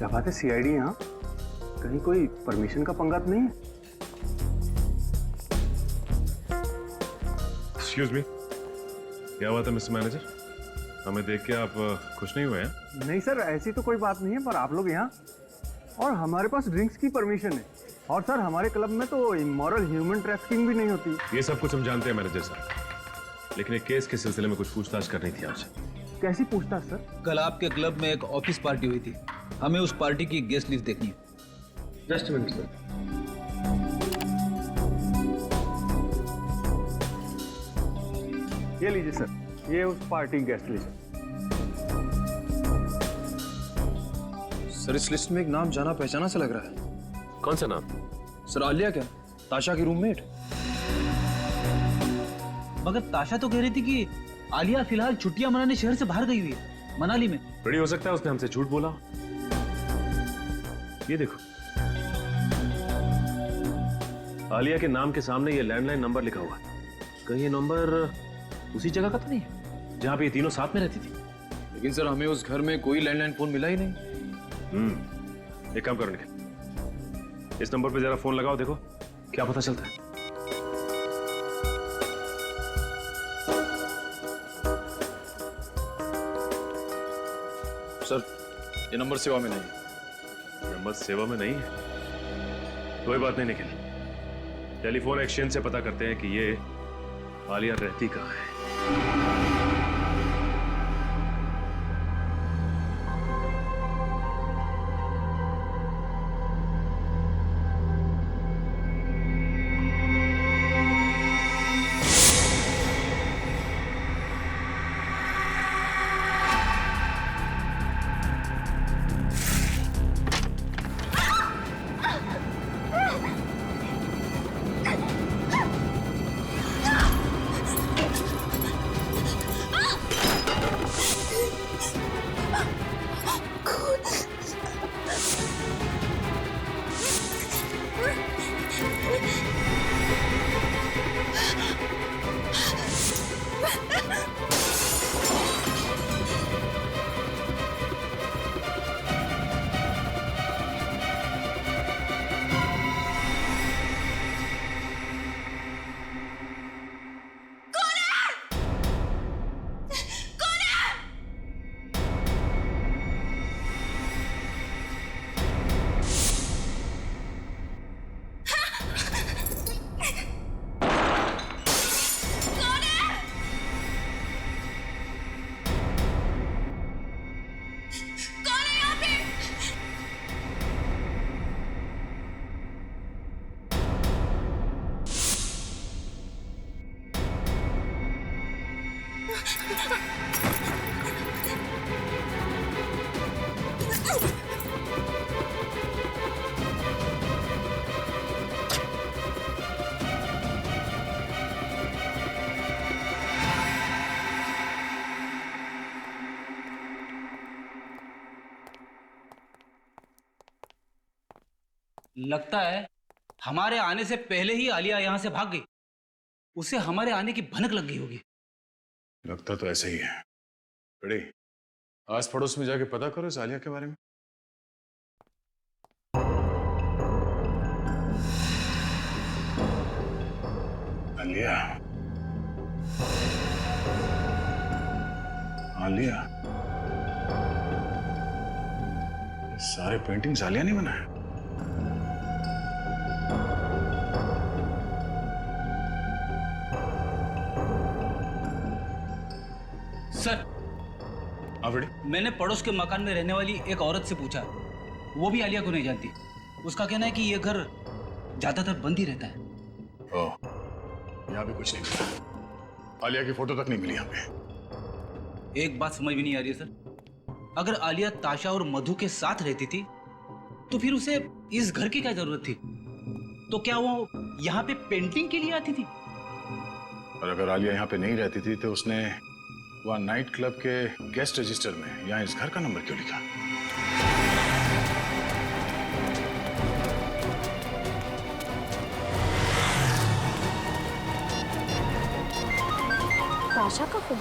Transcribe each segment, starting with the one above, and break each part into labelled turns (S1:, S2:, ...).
S1: क्या बात है, सीआईडी यहाँ? कहीं कोई परमिशन का पंगा तो नहीं है?
S2: एक्सक्यूज मी, क्या हुआ था मिस्टर मैनेजर? हमें देख के आप खुश नहीं हुए हैं?
S1: नहीं सर, ऐसी तो कोई बात नहीं है, पर आप लोग यहाँ और हमारे पास ड्रिंक्स की परमिशन है। और सर हमारे क्लब में तो इमोरल ह्यूमन ट्रैफिकिंग भी नहीं होती।
S2: ये सब कुछ हम जानते हैं मैनेजर साहब, लेकिन एक केस के सिलसिले में कुछ पूछताछ करनी थी आपसे।
S1: कैसी पूछताछ सर?
S3: कल आपके क्लब में एक ऑफिस पार्टी हुई थी, हमें उस पार्टी की गेस्ट लिस्ट देखनी है।
S1: Just minute sir. ये लीजिए सर, ये उस पार्टी गेस्ट लिस्ट।
S4: सर इस लिस्ट में एक नाम जाना पहचाना सा लग रहा है।
S2: कौन सा नाम?
S4: सर आलिया क्या, ताशा की रूममेट?
S3: मगर ताशा तो कह रही थी कि आलिया फिलहाल छुट्टियां मनाने शहर से बाहर गई हुई है, मनाली में।
S2: बड़ी हो सकता है उसने हमसे झूठ बोला। ये देखो, आलिया के नाम के सामने ये लैंडलाइन नंबर लिखा हुआ है। कहीं ये नंबर उसी जगह का तो नहीं है जहां पे ये तीनों साथ में रहती थी?
S4: लेकिन सर हमें उस घर में कोई लैंडलाइन फोन मिला ही नहीं।
S2: एक काम करो निखिल, इस नंबर पे जरा फोन लगाओ, देखो क्या पता चलता है।
S4: सर ये नंबर सेवा में नहीं है।
S2: नंबर सेवा में नहीं है? कोई बात नहीं निखिल, टेलीफोन एक्सचेंज से पता करते हैं कि ये आलिया रहती कहाँ है।
S3: लगता है हमारे आने से पहले ही आलिया यहाँ से भाग गई, उसे हमारे आने की भनक लग गई होगी।
S2: लगता तो ऐसा ही है। बड़े आस पड़ोस में जाके पता करो इस आलिया के बारे में। आलिया, आलिया, ये सारे पेंटिंग्स आलिया ने बनाए?
S3: सर
S2: बड़े,
S3: मैंने पड़ोस के मकान में रहने वाली एक औरत से पूछा, वो भी आलिया को नहीं जानती। उसका कहना है कि ये घर ज्यादातर बंद ही रहता है।
S2: ओह, यहाँ भी कुछ नहीं मिला। आलिया की फोटो तक नहीं मिली यहाँ पे।
S3: एक बात समझ में नहीं आ रही है सर, अगर आलिया ताशा और मधु के साथ रहती थी तो फिर उसे इस घर की क्या जरूरत थी? तो क्या वो यहाँ पे पेंटिंग के लिए आती थी?
S2: और अगर आलिया यहाँ पे नहीं रहती थी तो उसने वहाँ नाइट क्लब के गेस्ट रजिस्टर में यहाँ इस घर का नंबर क्यों लिखा?
S5: ताशा का फोन?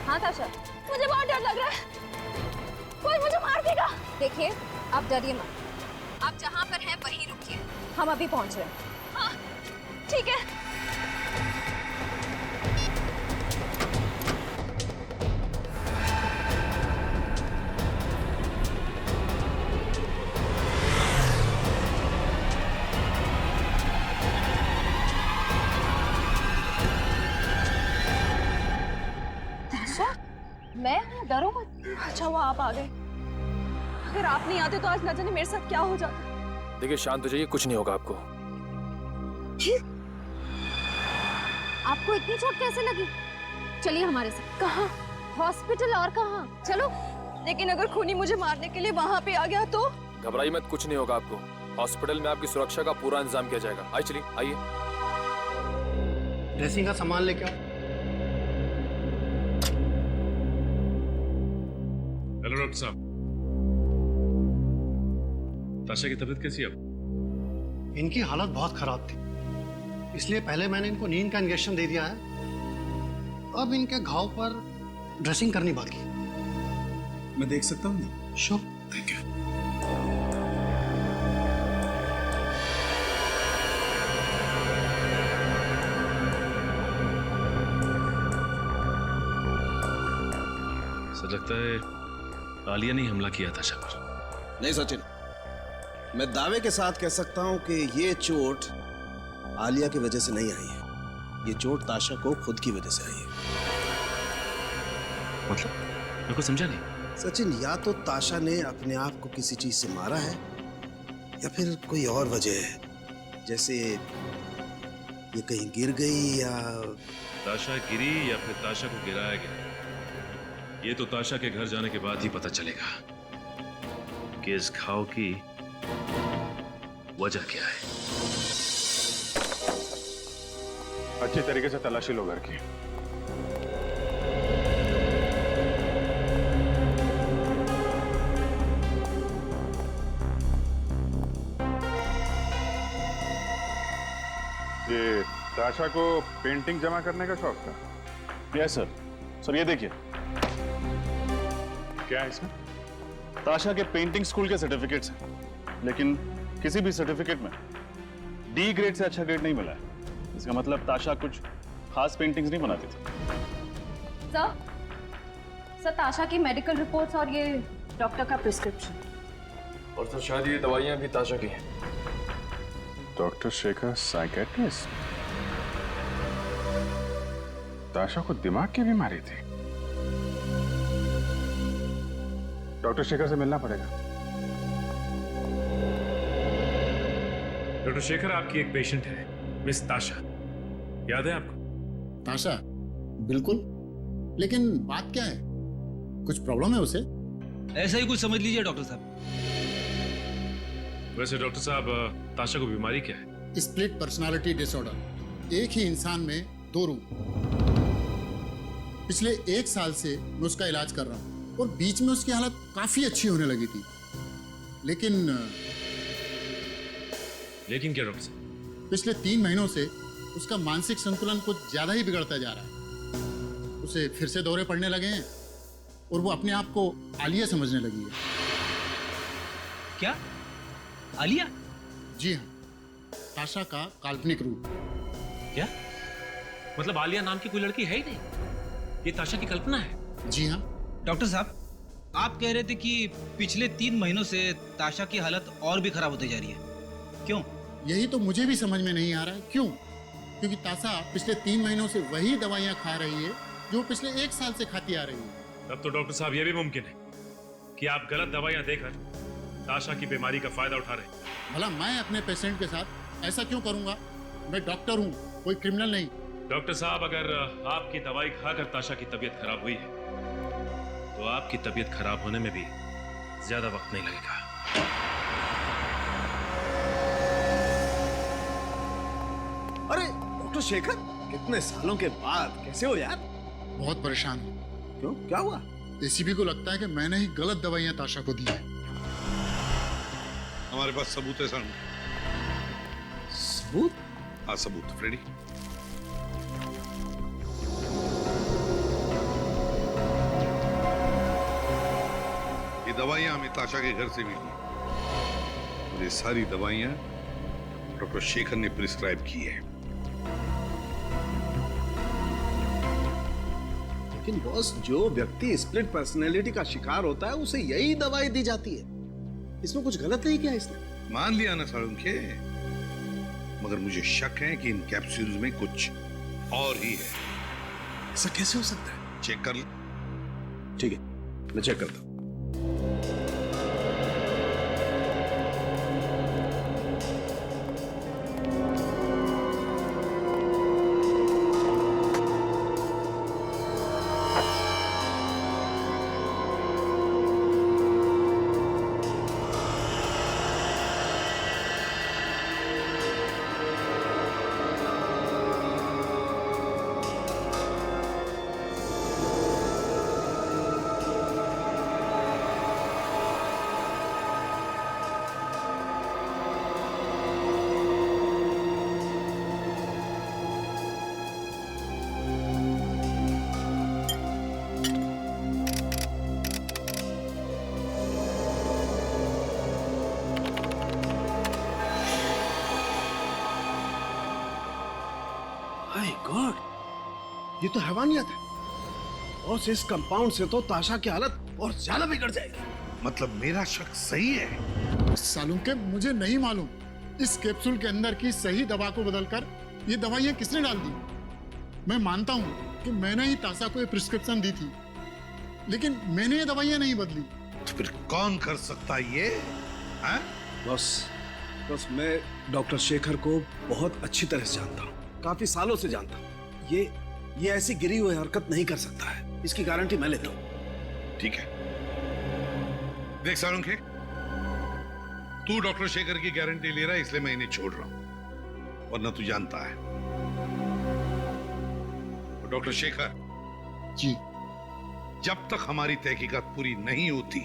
S5: हाँ ताशा, मुझे बहुत डर लग रहा है, कोई मुझे मार देखिए, आप डरिए मत। आप जहाँ पर हैं वहीं रुकिए, हम अभी पहुँच रहे हैं। हाँ, ठीक है। मैं हूँ, डरो मत। अच्छा हुआ आप आ गए, अगर आप नहीं आते तो आज न जाने मेरे साथ क्या हो जाता।
S4: देखिए शांत हो जाइए, कुछ नहीं होगा आपको।
S5: आपको इतनी चोट कैसे लगी? चलिए हमारे साथ। कहाँ? हॉस्पिटल। और कहाँ? चलो। लेकिन अगर खूनी मुझे मारने के लिए वहाँ पे आ गया तो?
S4: घबराइए मत, कुछ नहीं होगा आपको। हॉस्पिटल में आपकी सुरक्षा का पूरा इंतजाम किया जाएगा। आइए चलिए, आइए।
S6: ड्रेसिंग का सामान लेके आओ।
S2: हेलो डॉक्टर साहब, ताशा की तबीयत कैसी है अब?
S6: इनकी हालत बहुत खराब थी, इसलिए पहले मैंने इनको नींद का इंजेक्शन दे दिया है। अब इनके घाव पर ड्रेसिंग करनी बाकी।
S7: मैं देख सकता हूँ?
S6: श्योर।
S7: Thank you.
S2: सर लगता है आलिया ने हमला किया ताशा पर।
S7: नहीं सचिन, मैं दावे के साथ कह सकता हूं कि ये चोट आलिया की वजह से नहीं आई है। ये चोट ताशा को खुद की वजह से आई है।
S2: मतलब मेरे को समझा नहीं।
S7: सचिन, या तो ताशा ने अपने आप को किसी चीज से मारा है या फिर कोई और वजह है, जैसे ये कहीं गिर गई या
S2: ताशा गिरी या फिर ताशा को गिराया गया, ये तो ताशा के घर जाने के बाद ही पता चलेगा कि इस घाव की वजह क्या है।
S1: अच्छी तरीके से तलाशी लो घर की।
S8: ये ताशा को पेंटिंग जमा करने का शौक था?
S9: Yes sir. सर ये देखिए,
S8: क्या है इसमें?
S9: ताशा के पेंटिंग स्कूल के सर्टिफिकेट्स हैं, लेकिन किसी भी सर्टिफिकेट में डी ग्रेड से अच्छा ग्रेड नहीं मिला है। इसका मतलब ताशा कुछ खास पेंटिंग्स नहीं बनाती थी।
S5: सर ताशा की मेडिकल रिपोर्ट्स और ये डॉक्टर का प्रिस्क्रिप्शन।
S4: और सर शायद ये दवाइयाँ भी ताशा की हैं।
S8: Doctor Shekhar psychiatrist? ताशा को दिमाग की बीमारी थी। डॉक्टर शेखर से मिलना पड़ेगा।
S2: डॉक्टर शेखर, आपकी एक पेशेंट है मिस ताशा, याद है आपको?
S10: ताशा? बिल्कुल, लेकिन बात क्या है? कुछ प्रॉब्लम है उसे?
S3: ऐसा ही कुछ समझ लीजिए डॉक्टर साहब।
S2: वैसे डॉक्टर साहब, ताशा को बीमारी क्या है?
S10: Split personality disorder. एक ही इंसान में दो रूप। पिछले 1 साल से मैं उसका इलाज कर रहा हूँ और बीच में उसकी हालत काफी अच्छी होने लगी थी, लेकिन
S2: क्या डॉक्टर साहब?
S10: पिछले 3 महीनों से उसका मानसिक संतुलन कुछ ज्यादा ही बिगड़ता जा रहा है। उसे फिर से दौरे पड़ने लगे हैं और वो अपने आप को आलिया समझने लगी है।
S3: क्या? आलिया?
S10: जी हाँ, ताशा का काल्पनिक रूप।
S2: क्या मतलब आलिया नाम की कोई लड़की है ही नहीं, ये ताशा की कल्पना है?
S10: जी हाँ।
S3: डॉक्टर साहब, आप कह रहे थे कि पिछले 3 महीनों से ताशा की हालत और भी खराब होती जा रही है, क्यों?
S10: यही तो मुझे भी समझ में नहीं आ रहा है, क्यों? क्योंकि ताशा पिछले 3 महीनों से वही दवाइयाँ खा रही है जो पिछले 1 साल से खाती आ रही है।
S2: तब तो डॉक्टर साहब ये भी मुमकिन है कि आप गलत दवाइयां देकर ताशा की बीमारी का फायदा उठा रहे हैं।
S10: भला मैं अपने पेशेंट के साथ ऐसा क्यों करूंगा? मैं डॉक्टर हूँ, कोई क्रिमिनल नहीं।
S2: डॉक्टर साहब, अगर आपकी दवाई खाकर ताशा की तबीयत खराब हुई है तो आपकी तबीयत खराब होने में भी ज्यादा वक्त नहीं लगेगा।
S7: अरे डॉक्टर शेखर, कितने सालों के बाद कैसे हो यार?
S10: बहुत परेशान हूँ।
S7: क्यों, क्या हुआ?
S10: एसीपी को लगता है कि मैंने ही गलत दवाइयाँ ताशा को दी है।
S11: हमारे पास सबूत है सर।
S7: सबूत?
S11: हाँ सबूत, फ्रेडी। ये दवाइयां हमें ताशा के घर से मिली और ये सारी दवाइयां डॉक्टर शेखर ने प्रिस्क्राइब की है।
S7: लेकिन बॉस, जो व्यक्ति स्प्लिट पर्सनैलिटी का शिकार होता है उसे यही दवाई दी जाती है। इसमें कुछ गलत नहीं किया इसने।
S11: मान लिया ना साळुंखे, मगर मुझे शक है कि इन कैप्सूल्स में कुछ और ही है।
S7: ऐसा कैसे हो सकता है?
S11: चेक कर ले।
S7: ठीक है, मैं चेक करता हूं। माय गॉड, ये तो हैवानियत है। और इस कंपाउंड से तो ताशा की हालत और ज्यादा बिगड़ जाएगी।
S11: मतलब मेरा शक सही है?
S10: सालुंखे, मुझे नहीं मालूम इस कैप्सूल के अंदर की सही दवा को बदलकर ये दवाइयां किसने डाल दी। मैं मानता हूं कि मैंने ही ताशा को ये प्रिस्क्रिप्शन दी थी, लेकिन मैंने ये दवाइयां नहीं बदली।
S11: तो फिर कौन कर सकता है ये?
S7: बस मैं डॉक्टर शेखर को बहुत अच्छी तरह से जानता हूँ, काफी सालों से जानता हूँ। ये ऐसी गिरी हुई हरकत नहीं कर सकता है, इसकी गारंटी मैं लेता हूँ।
S11: ठीक है, देख साळुंखे, तू डॉक्टर शेखर की गारंटी ले रहा है इसलिए मैं इन्हें छोड़ रहा हूं, वरना तू जानता है डॉक्टर शेखर
S10: जी,
S11: जब तक हमारी तहकीकात पूरी नहीं होती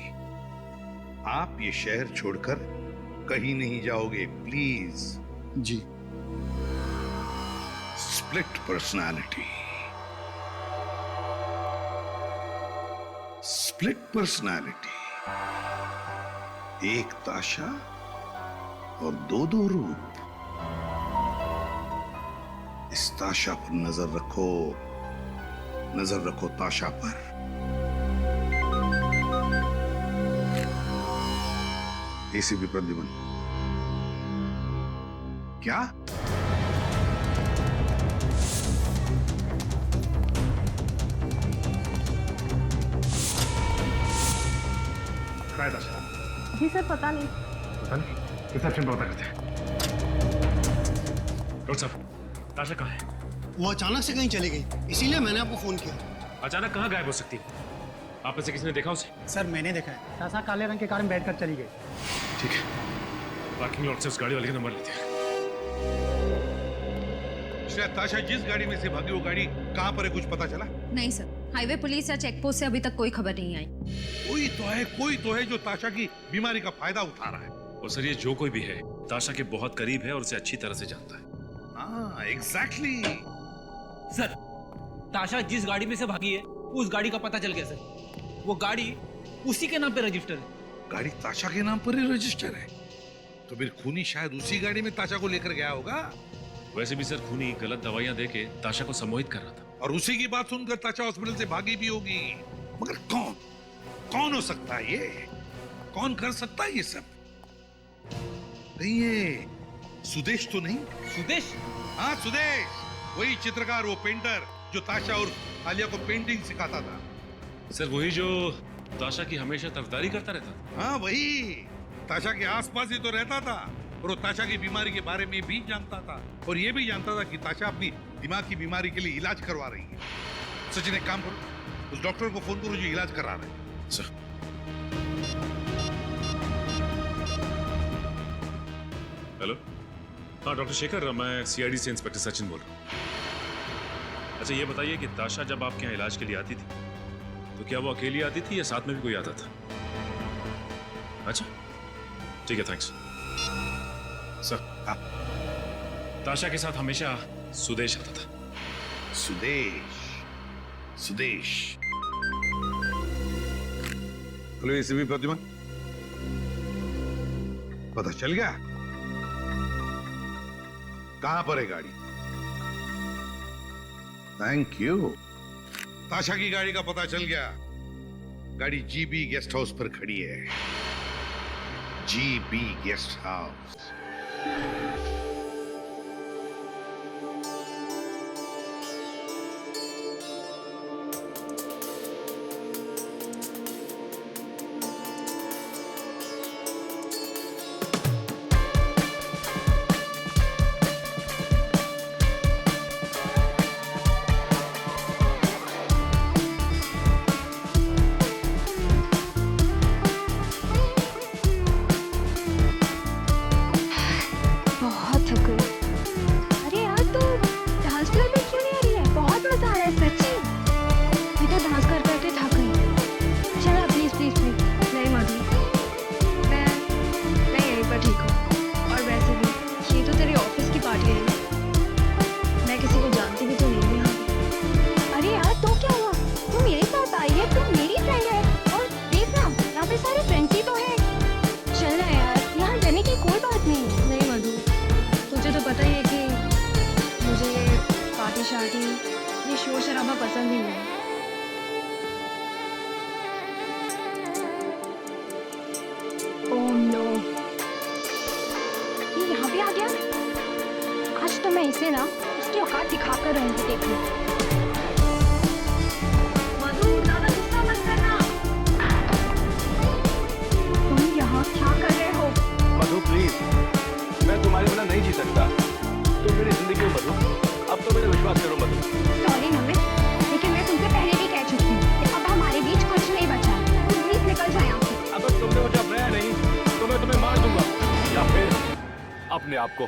S11: आप ये शहर छोड़कर कहीं नहीं जाओगे, प्लीज।
S10: जी।
S11: स्प्लिट पर्सनालिटी, स्प्लिट पर्सनालिटी, एक ताशा और दो रूप। इस ताशा पर नजर रखो ताशा पर। एसीपी प्रद्युमन, क्या
S5: जी सर, पता नहीं।
S2: रिसेप्शन पर पता करते हैं। डॉक्टर साहब, ताशा कहाँ है?
S6: वो अचानक से कहीं चली गई, इसीलिए मैंने आपको फोन किया।
S2: अचानक कहाँ गायब हो सकती है? आप में से किसी ने देखा उसे?
S6: सर, मैंने देखा है। ताशा काले रंग के कार में बैठकर चली गई।
S2: ठीक है, पार्किंग लॉट से उस गाड़ी वाले का नंबर लेते हैं।
S11: शायद ताशा जिस गाड़ी में से भागी वो गाड़ी कहाँ पर है, कुछ पता चला?
S5: नहीं सर, हाईवे पुलिस या चेक पोस्ट से अभी तक कोई खबर नहीं आई।
S11: कोई तो है जो ताशा की बीमारी का फायदा उठा रहा है।
S2: और सर, ये जो कोई भी है ताशा के बहुत करीब है और उसे अच्छी तरह से जानता है।
S11: हाँ, एग्जैक्टली।
S3: सर, ताशा जिस गाड़ी में से भागी है उस गाड़ी का पता चल गया सर। वो गाड़ी उसी के नाम पे रजिस्टर है।
S11: गाड़ी ताशा के नाम पर ही रजिस्टर है, तो फिर खूनी शायद उसी गाड़ी में ताशा को लेकर गया होगा।
S2: वैसे भी सर, खूनी गलत दवाइयां देके ताशा को सम्मोहित कर रहा था,
S11: और उसी की बात सुनकर ताशा हॉस्पिटल से भागी भी होगी। मगर कौन हो सकता है ये? कौन कर सकता है ये सब? नहीं, ये सुदेश तो नहीं?
S3: सुदेश?
S11: हाँ, सुदेश, वही चित्रकार, वो पेंटर जो ताशा और आलिया को पेंटिंग सिखाता था।
S2: सर, वही जो ताशा की हमेशा तरफदारी करता रहता था।
S11: हाँ, वही ताशा के आसपास ही तो रहता था, और वो ताशा की बीमारी के बारे में भी जानता था, और ये भी जानता था कि ताशा अपनी दिमाग की बीमारी के लिए इलाज करवा रही है। सचिन, एक काम करो, उस डॉक्टर को फोन करो जो इलाज करा रहे हैं।
S2: Sir, hello. हाँ डॉक्टर शेखर, मैं सीआईडी से इंस्पेक्टर सचिन बोल रहा हूँ। अच्छा, ये बताइए कि ताशा जब आपके यहाँ इलाज के लिए आती थी तो क्या वो अकेली आती थी या साथ में भी कोई आता था? अच्छा, ठीक है, थैंक्स। सर, ताशा के साथ हमेशा सुदेश आता था।
S11: सुदेश, हेलो एसीपी प्रतिमा, पता चल गया कहां पर है गाड़ी? Thank you. ताशा की गाड़ी का पता चल गया। गाड़ी जीबी गेस्ट हाउस पर खड़ी है। GB guest house.
S5: ये शोर शराबा पसंद ही नहीं। ओह नो, ये यहाँ भी आ गया। आज तो मैं इसे ना उसकी औकात दिखाकर रहूंगी। देखो मधु, ज्यादा गुस्सा मत करना। तुम यहाँ क्या कर रहे हो?
S1: मधु प्लीज, मैं तुम्हारे बिना नहीं जी सकता। तुम मेरी जिंदगी हो मधु, अब तो मेरा विश्वास करो मधु।
S5: सॉरी नमित, लेकिन मैं तुमसे पहले भी कह चुकी हूँ कि अब हमारे बीच कुछ नहीं बचा। तुम प्लीज निकल जाओ यहाँ से।
S1: अगर तुमने मुझे अपनाया नहीं तो मैं तुम्हें मार दूंगा, या फिर अपने आप को।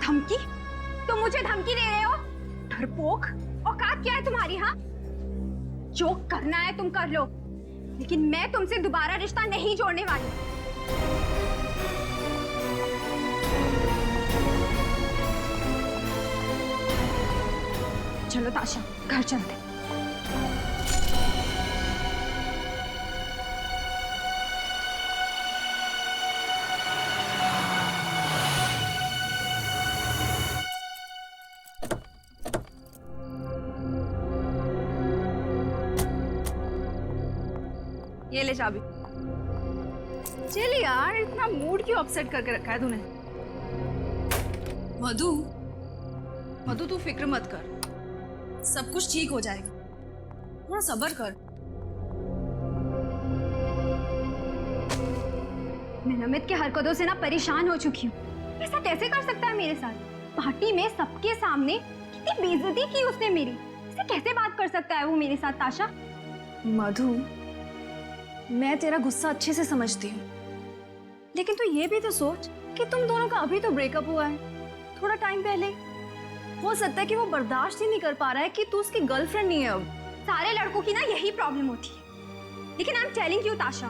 S5: धमकी? तुम मुझे धमकी दे रहे हो? डरपोक, औकात क्या है तुम्हारी? हाँ, जो करना है तुम कर लो, लेकिन मैं तुमसे दोबारा रिश्ता नहीं जोड़ने वाली। चलो ताशा, घर चलते। ये ले चाबी। चल यार, इतना मूड क्यों अपसेट करके रखा है तूने?
S12: मधु, मधु तू फिक्र मत कर, सब कुछ ठीक हो जाएगा। थोड़ा सब्र कर।
S5: मैं नमित के हरकतों से ना परेशान हो चुकी हूँ। ऐसा कैसे कर सकता है मेरे साथ? पार्टी में सबके सामने कितनी बेइज्जती की उसने मेरी। ऐसे कैसे बात कर सकता है वो मेरे साथ? ताशा,
S12: मधु, मैं तेरा गुस्सा अच्छे से समझती हूँ, लेकिन तू ये भी तो सोच कि तुम दोनों का अभी तो ब्रेकअप हुआ है, थोड़ा टाइम पहले। हो सकता है कि वो बर्दाश्त ही नहीं कर पा रहा है कि तू उसकी गर्लफ्रेंड नहीं है अब।
S5: सारे लड़कों की ना यही प्रॉब्लम होती है। लेकिन आई एम टेलिंग यू ताशा,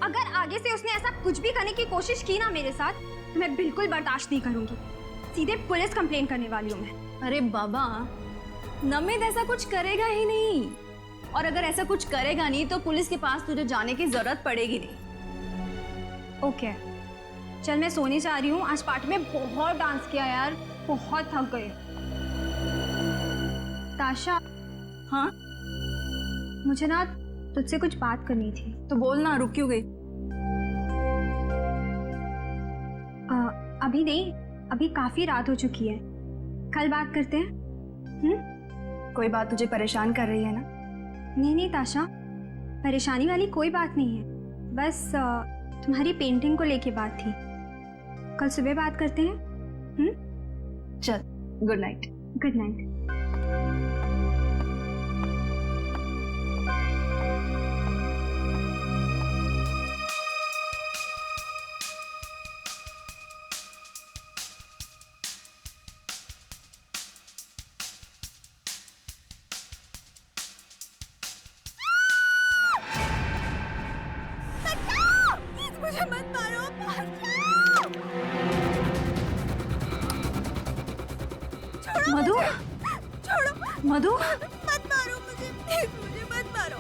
S5: अगर आगे से उसने ऐसा कुछ भी करने की कोशिश की ना मेरे साथ, तो मैं बिल्कुल बर्दाश्त नहीं करूंगी। सीधे पुलिस कंप्लेन करने वाली हूँ मैं।
S12: अरे बाबा, नमित ऐसा कुछ करेगा ही नहीं, और अगर ऐसा कुछ करेगा नहीं तो पुलिस के पास तुझे जाने की जरूरत पड़ेगी नहीं।
S5: ओके, चल मैं सोने जा रही हूँ। आज पार्टी में बहुत डांस किया यार, बहुत थक गई। ताशा,
S12: हाँ,
S5: मुझे ना तुझसे कुछ बात करनी थी।
S12: तो बोल ना, रुक क्यों गई?
S5: अभी नहीं, अभी काफी रात हो चुकी है, कल बात करते हैं।
S12: कोई बात तुझे परेशान कर रही है ना?
S5: नहीं ताशा, परेशानी वाली कोई बात नहीं है, बस तुम्हारी पेंटिंग को लेके बात थी। कल सुबह बात करते हैं।
S12: चल, good night.
S5: Good night.
S12: Madhu,
S5: छोड़ो,
S12: मधु,
S5: मत मारो मुझे, प्लीज मुझे मत मारो।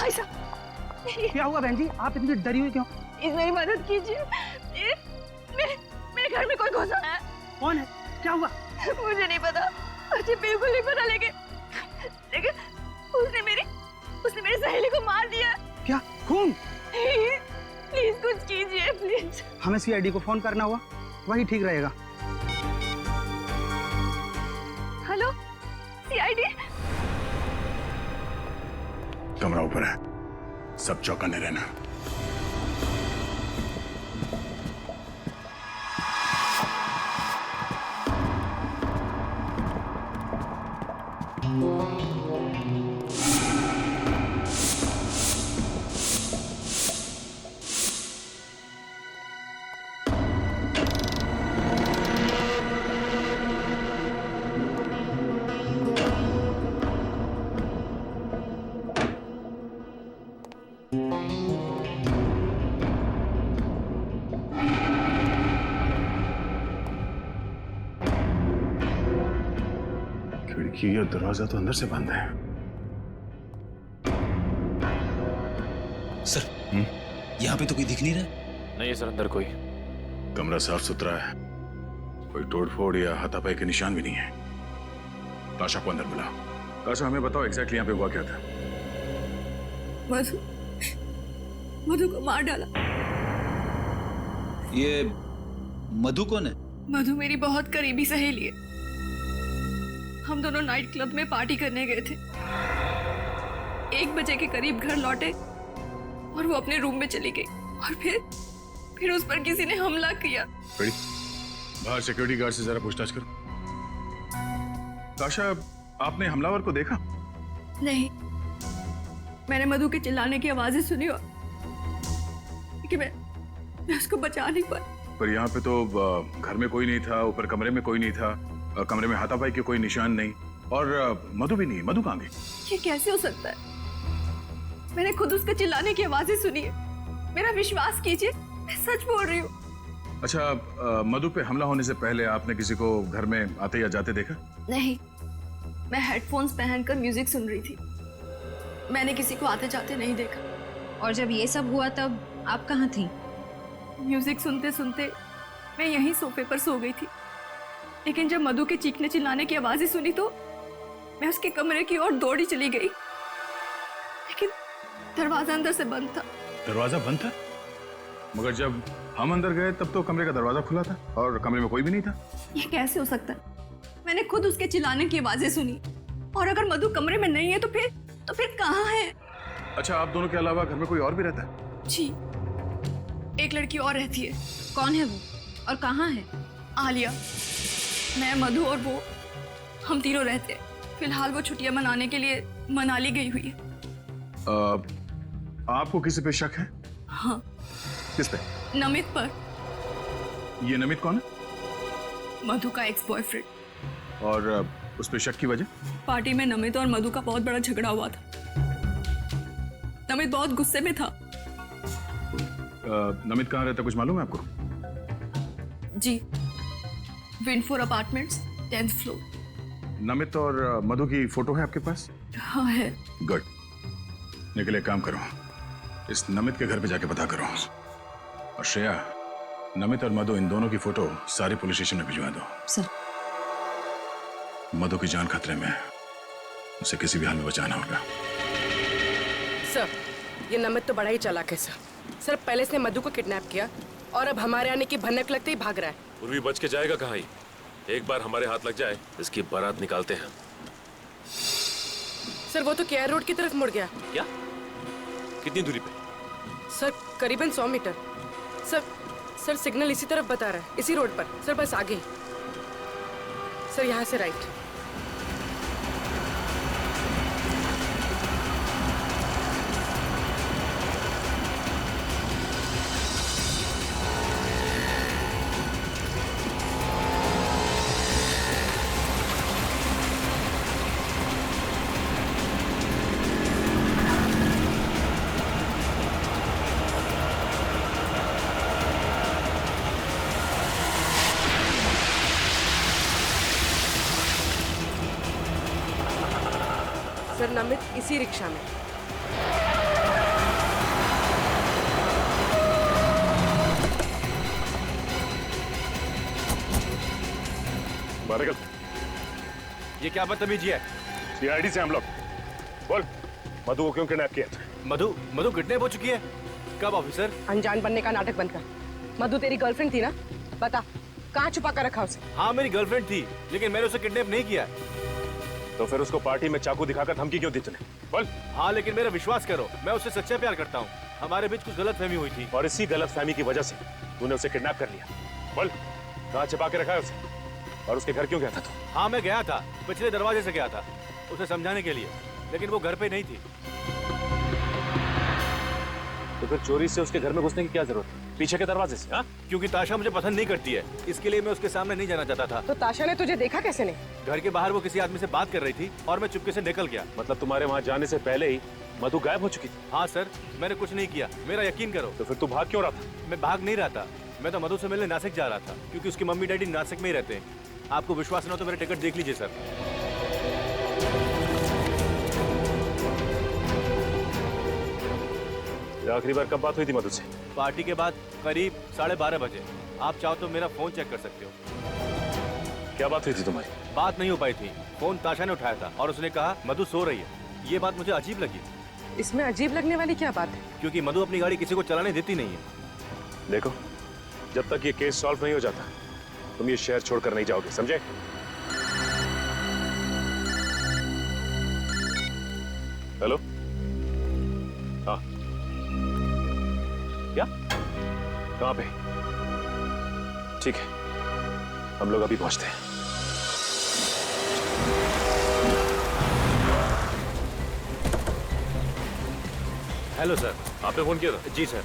S12: भाई साहब
S3: क्या हुआ बहन जी, आप इतनी डरी हुई क्यों?
S12: प्लीज मेरी मदद कीजिए। मेरे घर में कोई घुसा है।
S3: कौन है, क्या हुआ?
S12: मुझे नहीं पता, मुझे बिल्कुल नहीं पता, लेकिन उसने मेरी सहेली को मार दिया।
S3: क्या, खून?
S12: प्लीज कुछ कीजिए प्लीज।
S3: हमें सीआईडी को फोन करना हुआ, वही ठीक रहेगा।
S12: Hello CID.
S8: कमरा ऊपर है, सब चौकन्ने रहना। खिड़की या दरवाजा तो अंदर से बंद है।
S3: सर, यहाँ पे तो कोई दिख नहीं रहा।
S4: नहीं है सर, अंदर कोई।
S8: कमरा साफ सुथरा है, कोई तोड़फोड़ या हाथापाई के निशान भी नहीं है। ताशा को अंदर बुलाओ। ताशा, हमें बताओ एग्जैक्टली यहाँ पे हुआ क्या था?
S12: मधु को मार डाला।
S3: ये मधु कौन है?
S12: मधु मेरी बहुत करीबी सहेली है। हम दोनों नाइट क्लब में पार्टी करने गए थे। 1 बजे के करीब घर लौटे और वो अपने रूम में चली गई, और फिर उस पर किसी ने हमला किया।
S8: बाहर सिक्योरिटी गार्ड से जरा पूछताछ करो। ताशा, आपने हमलावर को देखा?
S12: नहीं, मैंने मधु के चिल्लाने की आवाजें सुनी और कि मैं उसको बचा नहीं पाई।
S8: पर यहाँ पे तो घर में कोई नहीं था, ऊपर कमरे में कोई नहीं था, कमरे में हाथापाई के कोई निशान नहीं, और मधु भी नहीं। मधु कहाँ गई?
S12: ये कैसे हो सकता है? मैंने खुद उसके चिल्लाने की आवाजें सुनी है। मेरा विश्वास कीजिए, मैं सच बोल रही हूँ।
S8: अच्छा, मधु पे हमला होने से पहले आपने किसी को घर में आते या जाते देखा?
S12: नहीं, मैं हेडफोन्स पहनकर म्यूजिक सुन रही थी। मैंने किसी को आते जाते नहीं देखा।
S5: और जब ये सब हुआ तब आप कहाँ थी?
S12: म्यूजिक सुनते सुनते मैं यहीं सोफे पर सो गई थी, लेकिन जब मधु के चीखने चिल्लाने की आवाजें सुनी तो मैं उसके कमरे की ओर दौड़ी चली गई, लेकिन दरवाजा अंदर से बंद था।
S8: दरवाजा बंद था? मगर जब हम अंदर गए तब तो कमरे का दरवाजा खुला था और कमरे में कोई भी नहीं था।
S12: ये कैसे हो सकता है? मैंने खुद उसके चिल्लाने की आवाजें सुनी, और अगर मधु कमरे में नहीं है तो फिर कहाँ है?
S8: अच्छा, आप दोनों के अलावा घर में कोई और भी रहता है?
S12: जी, एक लड़की और रहती है।
S5: कौन है वो और कहाँ है?
S12: आलिया, मैं, मधु और वो, हम तीनों रहते हैं। फिलहाल वो छुट्टियां मनाने के लिए मनाली गई हुई है।
S8: आपको किसी पे शक है?
S12: हाँ।
S8: किस पे?
S12: नमित पर।
S8: ये नमित कौन है?
S12: मधु का एक्स बॉयफ्रेंड।
S8: और उस पे शक की वजह?
S12: पार्टी में नमित और मधु का बहुत बड़ा झगड़ा हुआ था। नमित बहुत गुस्से में था।
S8: नमित कहाँ रहता, कुछ मालूम है आपको?
S12: जी, विंडफोर अपार्टमेंट्स, 10th फ्लोर।
S8: नमित और मधु की फोटो है आपके पास?
S12: हाँ है।
S8: गुड। निकले, काम करो, इस नमित के घर पे जाके पता करो। और श्रेया, नमित और मधु, इन दोनों की फोटो सारी पुलिस स्टेशन में भिजवा दो।
S5: सर।
S8: मधु की जान खतरे में है, उसे किसी भी हाल में बचाना होगा।
S13: सर, ये नमित तो बड़ा ही चालाक है सर। सर, पहले इसने मधु को किडनैप किया और अब हमारे आने की भनक लगते ही भाग रहा है।
S14: पूर्वी बच के जाएगा कहाँ ही? एक बार हमारे हाथ लग जाए, इसकी बारात निकालते हैं।
S13: सर, वो तो केआर रोड की तरफ मुड़ गया।
S14: क्या? कितनी दूरी पे?
S13: सर, करीबन 100 मीटर। सर सिग्नल इसी तरफ बता रहा है, इसी रोड पर। सर, बस आगे। सर, यहाँ से राइट। सर, नमित इसी रिक्शा में।
S8: बात कर।
S15: ये क्या बदतमीजी है?
S8: सीआईडी से हम लोग। बोल, मधु को क्यों किडनैप किया?
S15: मधु किडनैप हो चुकी है? कब ऑफिसर?
S13: अनजान बनने का नाटक बंद कर। मधु तेरी गर्लफ्रेंड थी ना? बता, कहाँ छुपा कर रखा उसे?
S15: हाँ मेरी गर्लफ्रेंड थी, लेकिन मैंने उसे किडनैप नहीं किया।
S8: तो फिर उसको पार्टी में चाकू दिखाकर धमकी क्यों दी तूने? बोल।
S15: हाँ लेकिन मेरा विश्वास करो, मैं उससे सच्चा प्यार करता हूँ। हमारे बीच कुछ गलतफहमी हुई थी।
S8: और इसी गलतफहमी की वजह से तूने उसे किडनैप कर लिया। बोल, कहाँ छिपा के रखा है उसे? और उसके घर क्यों गया था तू?
S15: हाँ मैं गया था, पिछले दरवाजे से गया था उसे समझाने के लिए, लेकिन वो घर पे नहीं थी।
S8: तो फिर चोरी से उसके घर में घुसने की क्या जरूरत है? पीछे के दरवाजे से? हाँ?
S15: क्योंकि ताशा मुझे पसंद नहीं करती है, इसके लिए मैं उसके सामने नहीं जाना चाहता था।
S13: तो ताशा ने तुझे देखा कैसे नहीं?
S15: घर के बाहर वो किसी आदमी से बात कर रही थी और मैं चुपके से निकल गया।
S8: मतलब तुम्हारे वहाँ जाने से पहले ही मधु गायब हो चुकी थी?
S15: हाँ सर, मैंने कुछ नहीं किया, मेरा यकीन करो।
S8: तो फिर तू भाग क्यों रहा था?
S15: मैं भाग नहीं रहा था, मैं तो मधु से मिलने नासिक जा रहा था, क्योंकि उसकी मम्मी डैडी नासिक में ही रहते हैं। आपको विश्वास न हो तो मेरे टिकट देख लीजिए सर।
S8: आखिरी बार कब बात हुई थी मधु से?
S15: पार्टी के बाद करीब 12:30 बजे। आप चाहो तो मेरा फोन चेक कर सकते हो।
S8: क्या बात हुई थी तुम्हारी?
S15: बात नहीं हो पाई थी, फोन ताशा ने उठाया था और उसने कहा मधु सो रही है। ये बात मुझे अजीब लगी।
S13: इसमें अजीब लगने वाली क्या बात है?
S15: क्योंकि मधु अपनी गाड़ी किसी को चलाने देती नहीं है।
S8: देखो, जब तक ये केस सॉल्व नहीं हो जाता तुम ये शहर छोड़कर नहीं जाओगे, समझे? हेलो? हाँ, क्या? कहाँ पे? ठीक है, हम लोग अभी पहुंचते हैं।
S15: Hello sir.
S14: आपने फोन किया था?
S15: जी सर।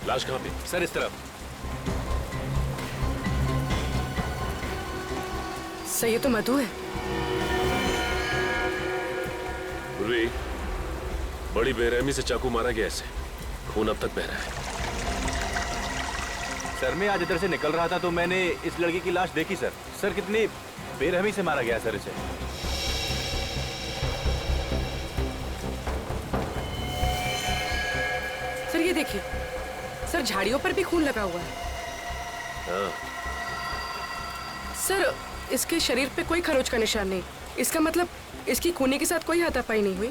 S14: लाश कहाँ पे?
S15: सर इस तरफ।
S13: सर ये तो मधु है।
S14: पूर्वी, बड़ी बेरहमी से चाकू मारा गया इसे, खून अब तक बह रहा है।
S15: सर मैं आज इधर से निकल रहा था तो मैंने इस लड़की की लाश देखी सर। सर कितनी बेरहमी से मारा गया सर इसे।
S13: सर ये देखिए, सर झाड़ियों पर भी खून लगा हुआ है।
S14: हाँ।
S13: सर इसके शरीर पे कोई खरोच का निशान नहीं, इसका मतलब इसकी खूनी के साथ कोई हाथापाई नहीं हुई।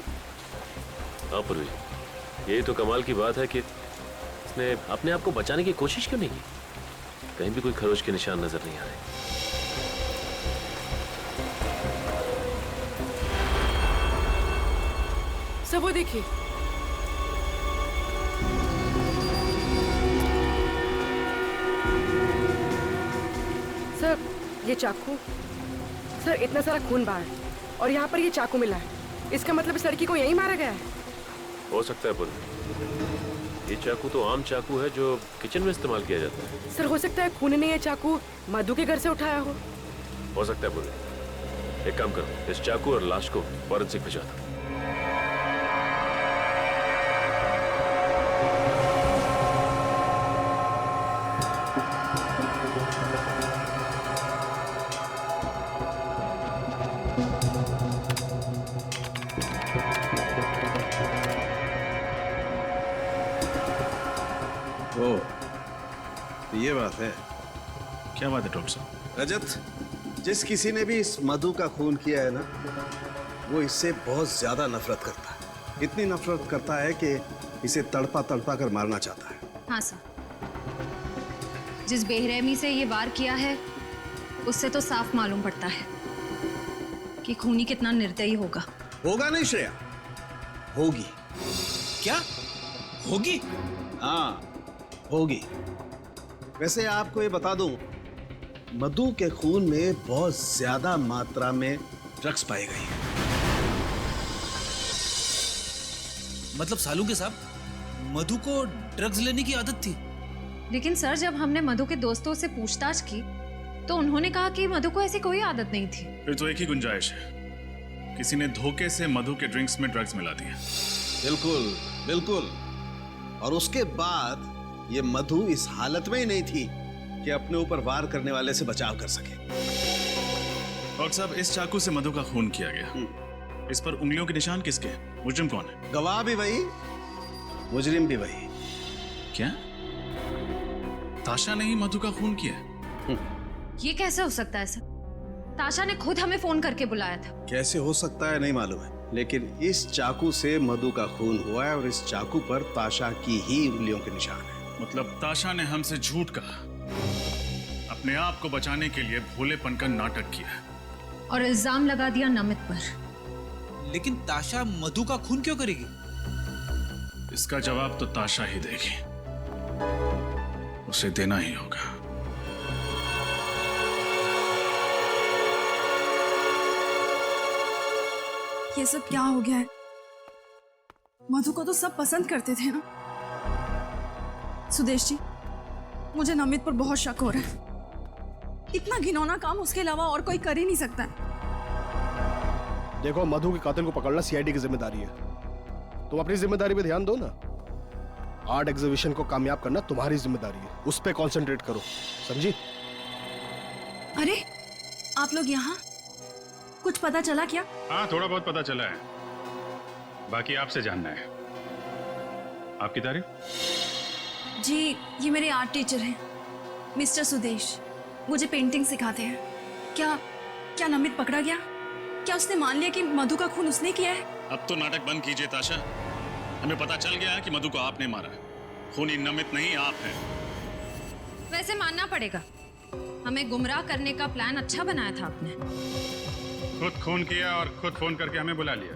S14: हाँ पूर्वी, यही तो कमाल की बात है कि इसने अपने आप को बचाने की कोशिश क्यों नहीं की? कहीं भी कोई खरोच के निशान नजर नहीं आ रहे।
S13: सर वो देखिए, सर ये चाकू, सर इतना सारा खून बाहर और यहाँ पर ये चाकू मिला है, इसका मतलब इस लड़की को यहीं मारा गया है।
S14: हो सकता है पूर्वी, ये चाकू तो आम चाकू है जो किचन में इस्तेमाल किया जाता है।
S13: सर हो सकता है खून ने ये चाकू मधु के घर से उठाया हो
S14: सकता है पूर्वी। एक काम करो, इस चाकू और लाश को फॉरेंसिक भिजवा दो।
S7: ओ, ये बात है।
S8: क्या बात है डॉक्टर साहब?
S7: रजत, जिस किसी ने भी इस मधु का खून किया है ना, वो इससे बहुत ज्यादा नफरत करता है। इतनी नफरत करता है कि इसे तड़पा तड़पा कर मारना चाहता है।
S12: हाँ सर, जिस बेरहमी से ये वार किया है उससे तो साफ मालूम पड़ता है कि खूनी कितना निर्दयी होगा।
S7: होगा नहीं श्रेया, होगी।
S3: क्या होगी?
S7: हाँ होगी। वैसे आपको ये बता दूं, मधु के खून में बहुत ज्यादा मात्रा में ड्रग्स पाई गई है।
S3: मतलब सालू के साहब मधु को ड्रग्स लेने की आदत थी?
S12: लेकिन सर जब हमने मधु के दोस्तों से पूछताछ की तो उन्होंने कहा कि मधु को ऐसी कोई आदत नहीं थी।
S8: फिर तो एक ही गुंजाइश है, किसी ने धोखे से मधु के ड्रिंक्स में ड्रग्स मिला दिया।
S7: बिल्कुल बिल्कुल। और उसके बाद ये मधु इस हालत में ही नहीं थी कि अपने ऊपर वार करने वाले से बचाव कर सके।
S8: डॉक्टर साहब, इस चाकू से मधु का खून किया गया। इस पर उंगलियों के निशान किसके? मुजरिम कौन है?
S7: गवाह भी वही, मुजरिम भी वही।
S8: क्या ताशा ने ही मधु का खून किया?
S12: ये कैसे हो सकता है सर? ताशा ने खुद हमें फोन करके बुलाया था।
S7: कैसे हो सकता है नहीं मालूम है, लेकिन इस चाकू से मधु का खून हुआ है और इस चाकू पर ताशा की ही उंगलियों के निशान है।
S8: मतलब ताशा ने हमसे झूठ कहा, अपने आप को बचाने के लिए भोलेपन का नाटक किया
S12: और इल्जाम लगा दिया नमित पर।
S3: लेकिन ताशा मधु का खून क्यों करेगी?
S8: इसका जवाब तो ताशा ही देगी, उसे देना ही होगा।
S12: ये सब क्या हो गया है? मधु को तो सब पसंद करते थे ना। सुदेश जी, मुझे नमित पर बहुत शक हो रहा है। इतना घिनौना काम उसके अलावा और कोई कर ही नहीं सकता।
S16: देखो, मधु के कातिल को पकड़ना सीआईडी की जिम्मेदारी है। तुम अपनी जिम्मेदारी पे ध्यान दो ना। आर्ट एग्जीबिशन को कामयाब करना तुम्हारी जिम्मेदारी है, उस पे कंसंट्रेट करो, समझी?
S12: अरे, आप लोग यहाँ? कुछ पता चला क्या?
S8: हाँ, थोड़ा बहुत पता चला है, बाकी आपसे जानना है। आपकी तारीफ?
S12: जी, ये मेरे आर्ट टीचर हैं, मिस्टर सुदेश। मुझे पेंटिंग सिखाते हैं। क्या नमित पकड़ा गया? क्या उसने मान लिया कि मधु का खून उसने किया है?
S8: अब तो नाटक बंद कीजिए ताशा। हमें पता चल गया है कि मधु को आपने मारा है। खूनी नमित नहीं, आप हैं।
S12: वैसे मानना पड़ेगा, हमें गुमराह करने का प्लान अच्छा बनाया था आपने।
S8: खुद खून किया और खुद फोन करके हमें बुला लिया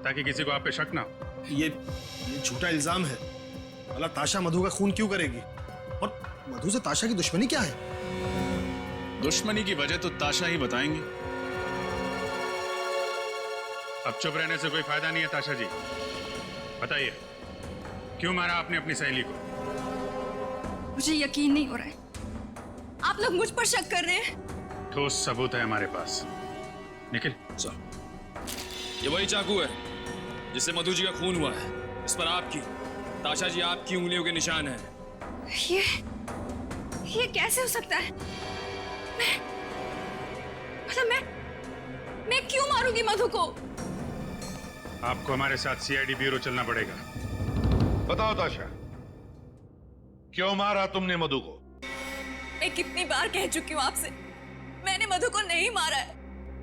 S8: ताकि किसी को आप पे शक ना हो।
S16: ये झूठा इल्जाम है। भला ताशा मधु का खून क्यों करेगी? और मधु से ताशा की दुश्मनी क्या है?
S8: दुश्मनी की वजह तो ताशा ही बताएंगे। अब चुप रहने से कोई फायदा नहीं है ताशा जी। बताइए, क्यों मारा आपने अपनी सहेली को?
S12: मुझे यकीन नहीं हो रहा है। आप लोग मुझ पर शक कर रहे हैं।
S8: ठोस सबूत है हमारे पास। निखिल,
S4: ये वही चाकू है जिससे मधु जी का खून हुआ है। इस पर आपकी, ताशा जी, आपकी उंगलियों के निशान हैं।
S12: ये कैसे हो सकता है? मैं क्यों मारूंगी मधु को?
S8: आपको हमारे साथ सीआईडी ब्यूरो चलना पड़ेगा।
S11: बताओ ताशा, क्यों मारा तुमने मधु को?
S12: मैं कितनी बार कह चुकी हूँ आपसे, मैंने मधु को नहीं मारा है।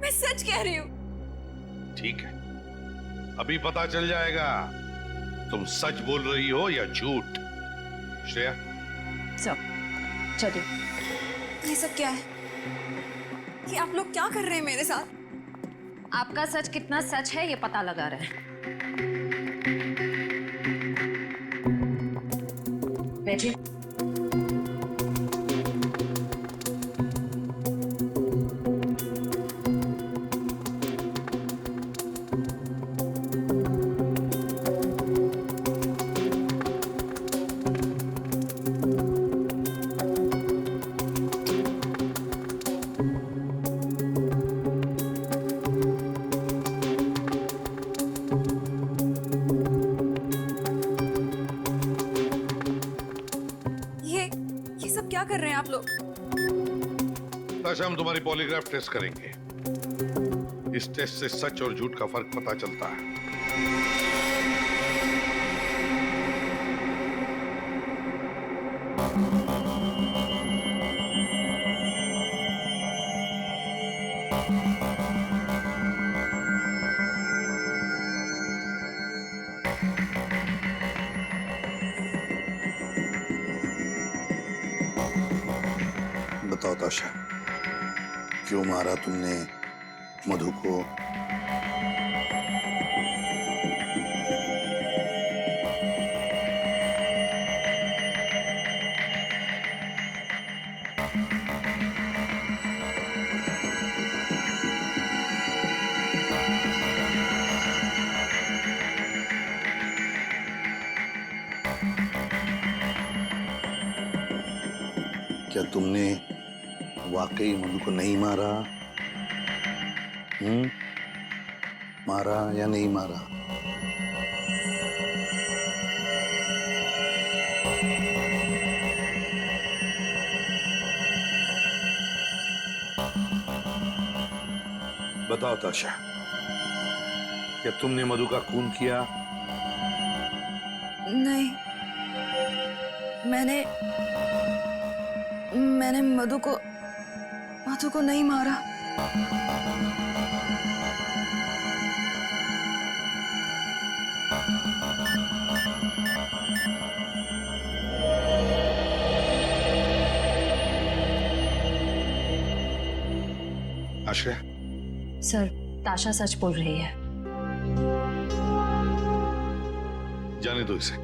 S12: मैं सच कह रही हूँ।
S11: ठीक है, अभी पता चल जाएगा तुम सच बोल रही हो या झूठ। श्रेया,
S12: चलिए। ये सब क्या है? ये आप लोग क्या कर रहे हैं मेरे साथ? आपका सच कितना सच है ये पता लगा रहे हैं। बैठिए। क्या कर रहे हैं आप लोग?
S11: ताशा, हम तुम्हारी पॉलीग्राफ टेस्ट करेंगे। इस टेस्ट से सच और झूठ का फर्क पता चलता है।
S7: बताओ ताशा, क्यों मारा तुमने मधु को? क्या तुमने वाकई मधु को नहीं मारा? मारा या नहीं मारा? बताओ ताशा, क्या तुमने मधु का खून किया?
S12: नहीं, मैंने मधु को मधु को नहीं मारा।
S11: आश्रय,
S12: सर, ताशा सच बोल रही है।
S11: जाने दो इसे।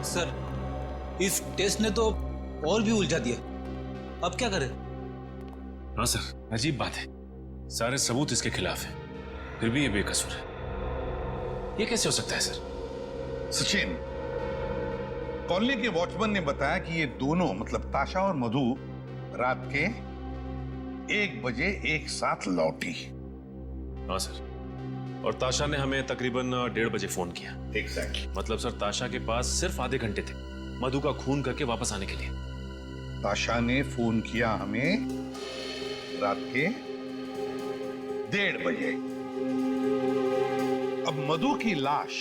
S3: सर, इस टेस्ट ने तो और भी उलझा दिया। अब क्या करें?
S2: हाँ सर, अजीब बात है, सारे सबूत इसके खिलाफ है, फिर भी ये बेकसूर है। ये कैसे हो सकता है सर?
S11: सचिन, कॉलोनी के वॉचमैन ने बताया कि ये दोनों मतलब ताशा और मधु रात के 1 बजे एक साथ लौटी।
S2: हाँ सर, और ताशा ने हमें तकरीबन 1:30 बजे फोन किया।
S11: एग्जैक्टली।
S2: मतलब सर, ताशा के पास सिर्फ आधे घंटे थे मधु का खून करके वापस आने के लिए।
S11: ताशा ने फोन किया हमें रात के 1:30 बजे। अब मधु की लाश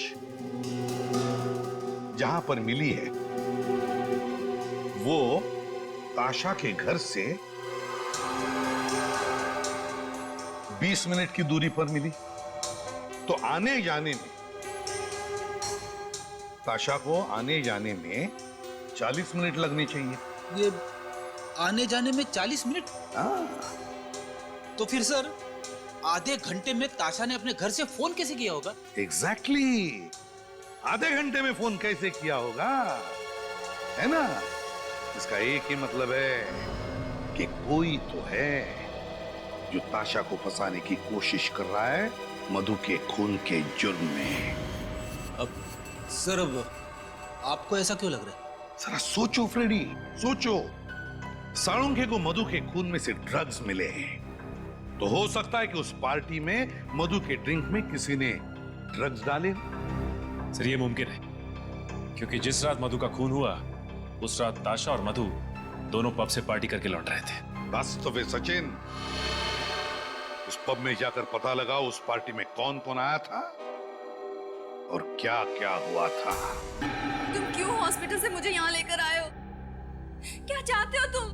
S11: जहां पर मिली है वो ताशा के घर से 20 मिनट की दूरी पर मिली। तो आने जाने में ताशा को आने जाने में 40 मिनट लगने चाहिए।
S3: ये आने जाने में 40 मिनट? तो फिर सर, आधे घंटे में ताशा ने अपने घर से फोन कैसे किया होगा?
S11: एग्जैक्टली, आधे घंटे में फोन कैसे किया होगा, है ना? इसका एक ही मतलब है कि कोई तो है जो ताशा को फंसाने की कोशिश कर रहा है मधु के खून के जुर्म में।
S3: अब सर, अब आपको ऐसा क्यों लग रहा है?
S11: जरा सोचो फ्रेडी, सोचो। साळुंखे को मधु के खून में से ड्रग्स मिले हैं, तो हो सकता है कि उस पार्टी में मधु के ड्रिंक में किसी ने ड्रग्स डाले।
S2: सर, ये मुमकिन है, क्योंकि जिस रात मधु का खून हुआ उस रात ताशा और मधु दोनों पब से पार्टी करके लौट रहे थे।
S11: बस तो फिर सचिन, उस पब में जाकर पता लगाओ उस पार्टी में कौन कौन आया था और क्या क्या हुआ था।
S12: तुम क्यों हॉस्पिटल से मुझे यहाँ लेकर आए हो? क्या चाहते हो तुम?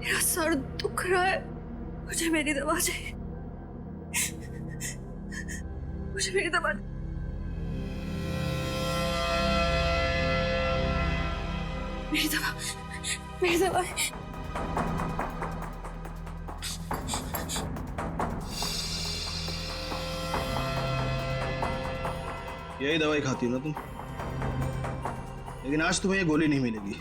S12: मेरा सर दुख रहा है, मुझे मेरी दवा चाहिए, मुझे मेरी दवा। मेरी दवा, मेरी दवा।
S16: यही दवाई खाती हो ना तुम? लेकिन आज तुम्हें ये गोली नहीं मिलेगी।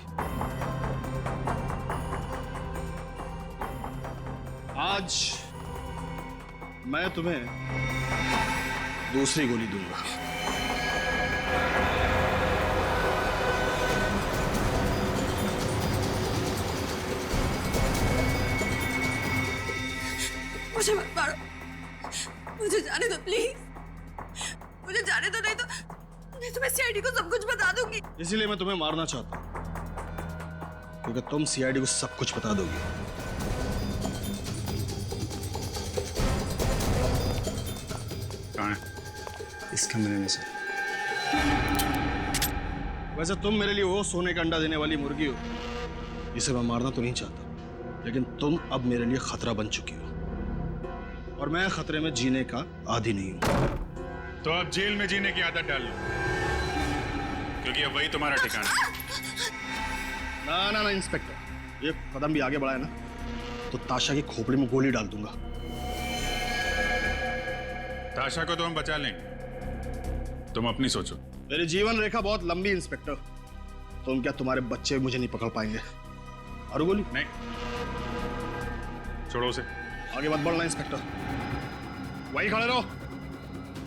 S16: आज मैं तुम्हें दूसरी गोली दूंगा।
S12: मुझे मत मारो, मुझे जाने दो प्लीज, मुझे जाने दो, नहीं तो मैं तुम्हें सीआईडी को सब कुछ बता दूंगी।
S16: इसीलिए मैं तुम्हें मारना चाहता हूं, क्योंकि तुम सीआईडी को सब कुछ बता दोगी।
S8: कहाँ है?
S16: इस कमरे में से। वैसे तुम मेरे लिए वो सोने का अंडा देने वाली मुर्गी हो जिसे मैं मारना तो नहीं चाहता, लेकिन तुम अब मेरे लिए खतरा बन चुकी हो और मैं खतरे में जीने का आदी नहीं हूं।
S8: तो अब जेल में जीने की आदत डाल लो, क्योंकि अब वही तुम्हारा ठिकाना है।
S16: ना ना ना इंस्पेक्टर, ये कदम भी आगे बढ़ाए ना तो ताशा की खोपड़ी में गोली डाल दूंगा।
S8: ताशा को तो हम बचा लेंगे, तुम अपनी सोचो।
S16: मेरी जीवन रेखा बहुत लंबी इंस्पेक्टर, तुम क्या तुम्हारे बच्चे मुझे नहीं पकड़ पाएंगे। और गोली
S8: नहीं, छोड़ो उसे।
S16: आगे मत बढ़ना इंस्पेक्टर, वही खड़े रहो,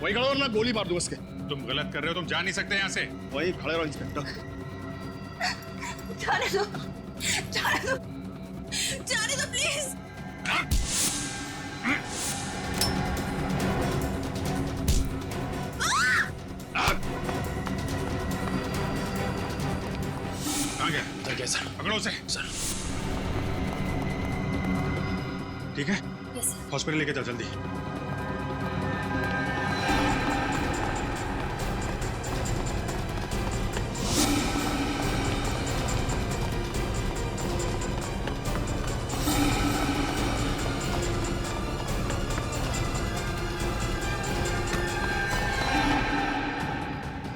S16: वही खड़े रहो, मैं गोली मार दूं इसके।
S8: तुम गलत कर रहे हो, तुम जा नहीं सकते यहाँ से।
S16: वही खड़े रहो इंस्पेक्टर।
S12: जाने दो, जाने दो, जाने दो प्लीज।
S8: कहाँ गया? सर, पकड़ो उसे। सर, ठीक है? हॉस्पिटल लेके चल जल्दी।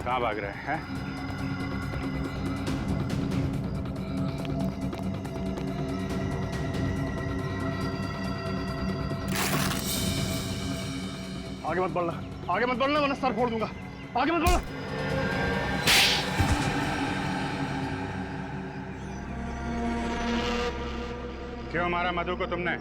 S8: कहाँ भाग रहे हैं?
S16: आगे मत बढ़ना, आगे मत बढ़ना वरना सर फोड़ दूंगा। आगे मत बढ़ना।
S8: क्यों मारा मधु को तुमने?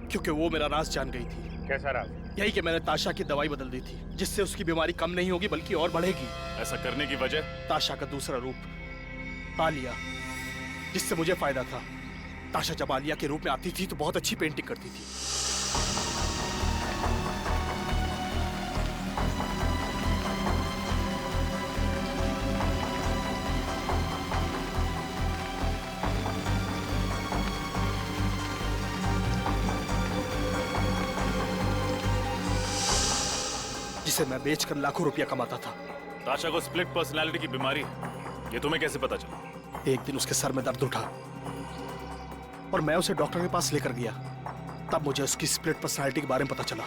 S16: क्योंकि वो मेरा राज जान गई थी।
S8: कैसा राज?
S16: यही कि मैंने ताशा की दवाई बदल दी थी, जिससे उसकी बीमारी कम नहीं होगी बल्कि और बढ़ेगी।
S9: ऐसा करने की वजह?
S16: ताशा का दूसरा रूप आलिया, जिससे मुझे फायदा था। ताशा जब आलिया के रूप में आती थी तो बहुत अच्छी पेंटिंग करती थी। जिसे मैं बेचकर लाखों रुपया कमाता था।
S9: ताशा को स्प्लिट पर्सनालिटी की बीमारी है, ये तुम्हें कैसे पता चला?
S16: एक दिन उसके सर में दर्द उठा और मैं उसे डॉक्टर के पास लेकर गया। तब मुझे उसकी स्प्लिट पर्सनालिटी के बारे में पता चला।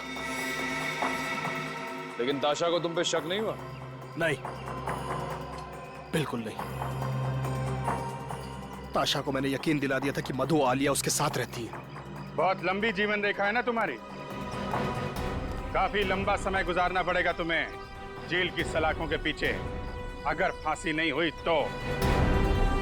S4: लेकिन ताशा को तुम पे शक नहीं हुआ?
S16: नहीं, बिल्कुल नहीं। ताशा को मैंने यकीन दिला दिया था कि मधु आलिया उसके साथ रहती है।
S8: बहुत लंबी जीवन रेखा है ना तुम्हारी। काफी लंबा समय गुजारना पड़ेगा तुम्हें जेल की सलाखों के पीछे। अगर फांसी नहीं हुई तो